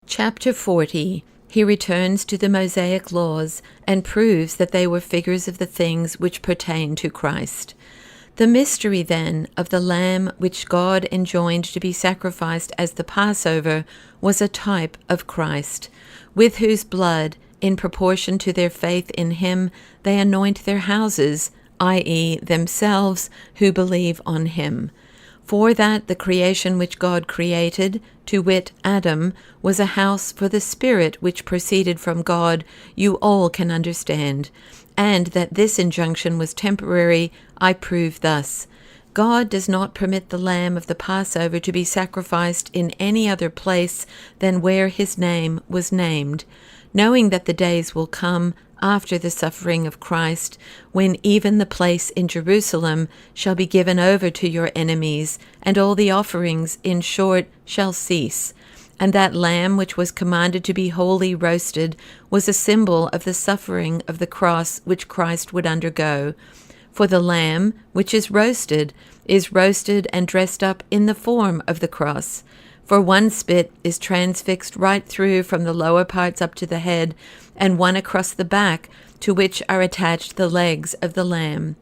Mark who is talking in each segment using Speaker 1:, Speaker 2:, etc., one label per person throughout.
Speaker 1: Chapter 40. He returns to the Mosaic laws and proves that they were figures of the things which pertain to Christ. The mystery, then, of the Lamb which God enjoined to be sacrificed as the Passover was a type of Christ, with whose blood, in proportion to their faith in him, they anoint their houses, i.e., themselves who believe on him. For that the creation which God created, to wit, Adam, was a house for the Spirit which proceeded from God, you all can understand. And that this injunction was temporary, I prove thus. God does not permit the lamb of the Passover to be sacrificed in any other place than where his name was named, knowing that the days will come after the suffering of Christ, when even the place in Jerusalem shall be given over to your enemies, and all the offerings, in short, shall cease. And that lamb which was commanded to be wholly roasted was a symbol of the suffering of the cross which Christ would undergo. For the lamb which is roasted and dressed up in the form of the cross. For one spit is transfixed right through from the lower parts up to the head, and one across the back, to which are attached the legs of the lamb.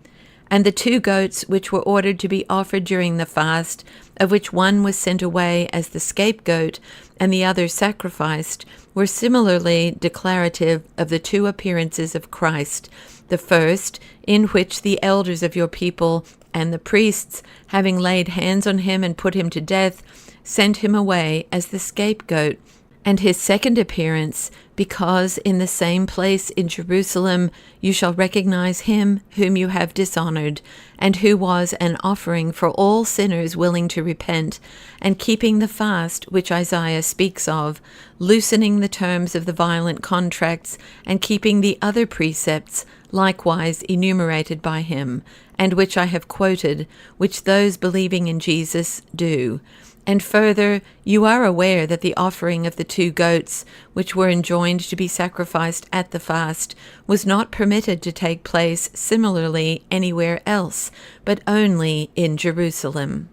Speaker 1: And the 2 goats which were ordered to be offered during the fast, of which one was sent away as the scapegoat, and the other sacrificed, were similarly declarative of the 2 appearances of Christ. The first, in which the elders of your people and the priests, having laid hands on him and put him to death, sent him away as the scapegoat, and his second appearance, because in the same place in Jerusalem you shall recognize him whom you have dishonored, and who was an offering for all sinners willing to repent, and keeping the fast which Isaiah speaks of, loosening the terms of the violent contracts, and keeping the other precepts, likewise enumerated by him, and which I have quoted, which those believing in Jesus do. And further, you are aware that the offering of the 2 goats, which were enjoined to be sacrificed at the fast, was not permitted to take place similarly anywhere else, but only in Jerusalem.